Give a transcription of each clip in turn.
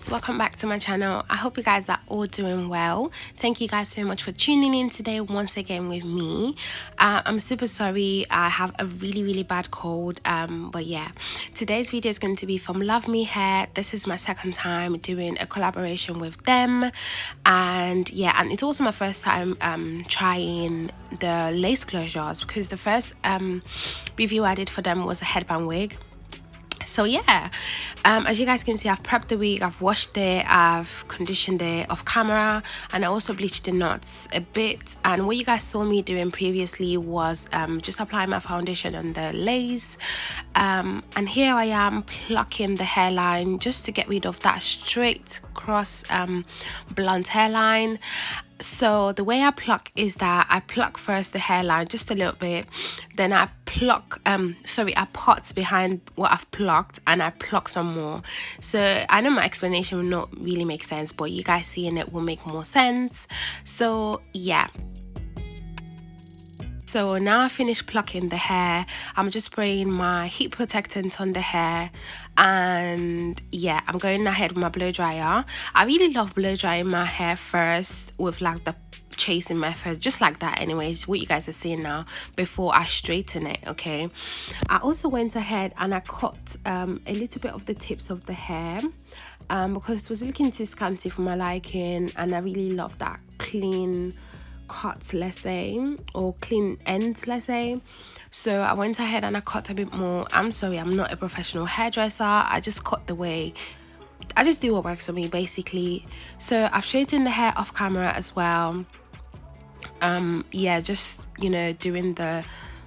guys, welcome back to my channel. I hope you guys are all doing well. Thank you guys so much for tuning in today once again with me. I'm super sorry, I have a really bad cold, but yeah, today's video is going to be from LUVME Hair. This is my second time doing a collaboration with them, and yeah, and it's also my first time trying the lace closures, because the first review I did for them was a headband wig. So yeah, as you guys can see, I've prepped the wig, I've washed it, I've conditioned it off camera, and I also bleached the knots a bit. And what you guys saw me doing previously was just applying my foundation on the lace, and here I am plucking the hairline just to get rid of that straight cross blunt hairline. So the way I pluck is that I pluck first the hairline just a little bit, then I pluck I pot behind what I've plucked and I pluck some more. So I know my explanation will not really make sense, but you guys seeing it will make more sense. So yeah, so now I finished plucking the hair. I'm just spraying my heat protectant on the hair, and yeah, I'm going ahead with my blow dryer. I really love blow drying my hair first with like the chasing method, just like that anyways, what you guys are seeing now, before I straighten it. Okay, I also went ahead and I cut a little bit of the tips of the hair because it was looking too scanty for my liking, and I really love that clean cut, let's say, or clean ends, let's say. So I went ahead and I cut a bit more. I'm sorry, I'm not a professional hairdresser. I just cut the way, I just do what works for me basically. So I've straightened the hair off camera as well. Yeah, just, you know, doing the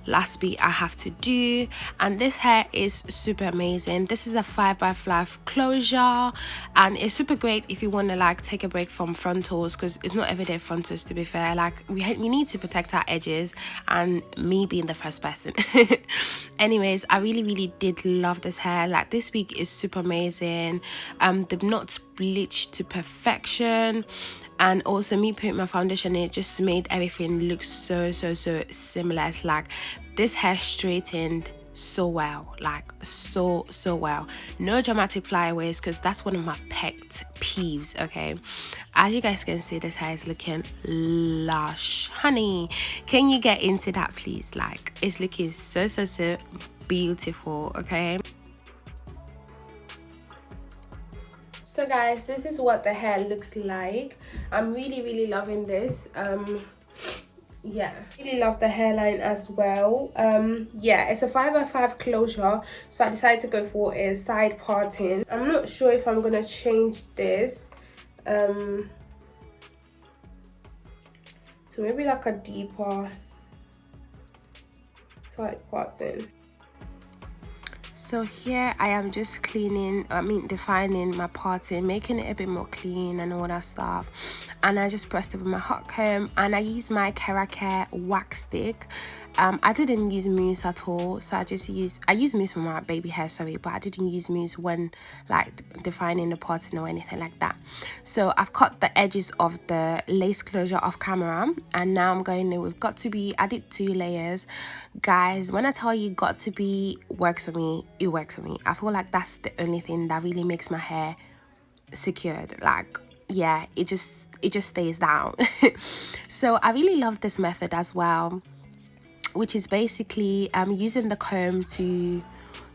last bit I have to do. And this hair is super amazing. This is a 5x5 closure, and it's super great if you want to like take a break from frontals, because it's not everyday frontals, to be fair. Like we need to protect our edges, and me being the first person. Anyways, I really did love this hair. Like this wig is super amazing. The knots bleached to perfection, and also me putting my foundation in, it just made everything look so similar. It's like this hair straightened so well, like so well. No dramatic flyaways, because that's one of my pet peeves. Okay, as you guys can see, this hair is looking lush. Honey, can you get into that please? Like it's looking so beautiful. Okay, so guys, this is what the hair looks like. I'm really loving this. Yeah, really love the hairline as well. Yeah, it's a 5x5 closure, so I decided to go for a side parting. I'm not sure if I'm gonna change this to maybe like a deeper side parting. So here I am just defining my parting, making it a bit more clean and all that stuff. And I just pressed it with my hot comb, and I used my Care wax stick. I didn't use mousse at all, so I used mousse for my baby hair, sorry, but I didn't use mousse when like defining the parting or anything like that. So I've cut the edges of the lace closure off camera, and now I'm going in with Got To Be. I did 2 layers. Guys, when I tell you Got To Be works for me, it works for me. I feel like that's the only thing that really makes my hair secured. Like yeah, it just stays down. So I really love this method as well, which is basically using the comb to,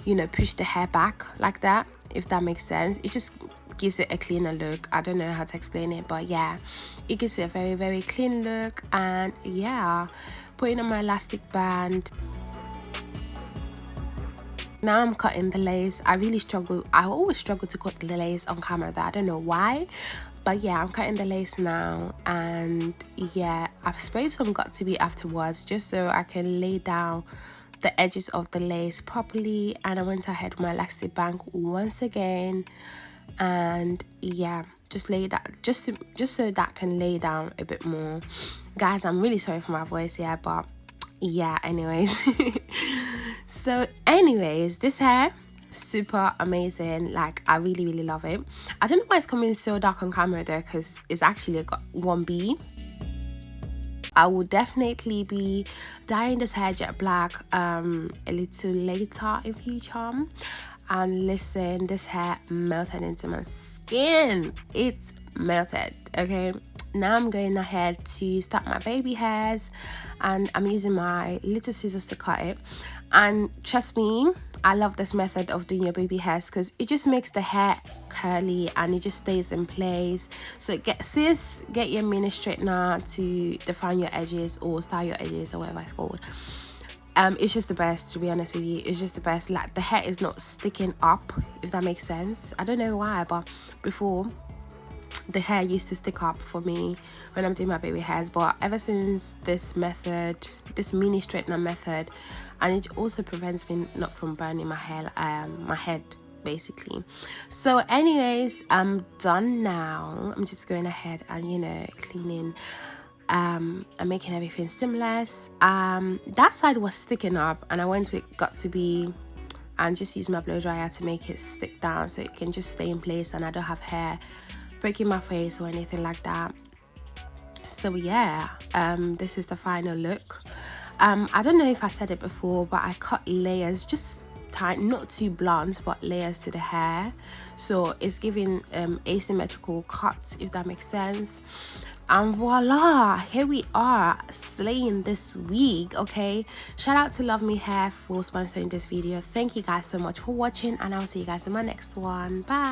you know, push the hair back like that, if that makes sense. It just gives it a cleaner look. I don't know how to explain it, but yeah, it gives it a very clean look. And yeah, putting on my elastic band. Now I'm cutting the lace. I always struggle to cut the lace on camera, though. I don't know why, but yeah, I'm cutting the lace now. And yeah, I've sprayed some Got To Be afterwards, just so I can lay down the edges of the lace properly. And I went ahead with my elastic band once again, and yeah, just lay that just so that can lay down a bit more. Guys, I'm really sorry for my voice here, but yeah, anyways. So anyways, this hair, super amazing. Like I really love it. I don't know why it's coming so dark on camera though, because it's actually got 1B. I will definitely be dyeing this hair jet black a little later in future. and listen, this hair melted into my skin. It's melted. Okay, now I'm going ahead to start my baby hairs, and I'm using my little scissors to cut it. And trust me, I love this method of doing your baby hairs because it just makes the hair curly and it just stays in place. So get your mini straightener to define your edges or style your edges or whatever it's called. It's just the best, to be honest with you. It's just the best. Like, the hair is not sticking up, if that makes sense. I don't know why, but before, the hair used to stick up for me when I'm doing my baby hairs. But ever since this method, this mini straightener method, and it also prevents me not from burning my hair, my head basically. So anyways, I'm done now. I'm just going ahead and, you know, cleaning and making everything seamless. That side was sticking up, and I went with Got To Be and just use my blow dryer to make it stick down so it can just stay in place and I don't have hair breaking my face or anything like that. So yeah, this is the final look. I don't know if I said it before, but I cut layers, just tight, not too blunt, but layers to the hair, so it's giving asymmetrical cuts, if that makes sense. And voila, here we are, slaying this week. Okay, shout out to LUVME Hair for sponsoring this video. Thank you guys so much for watching, and I'll see you guys in my next one. Bye.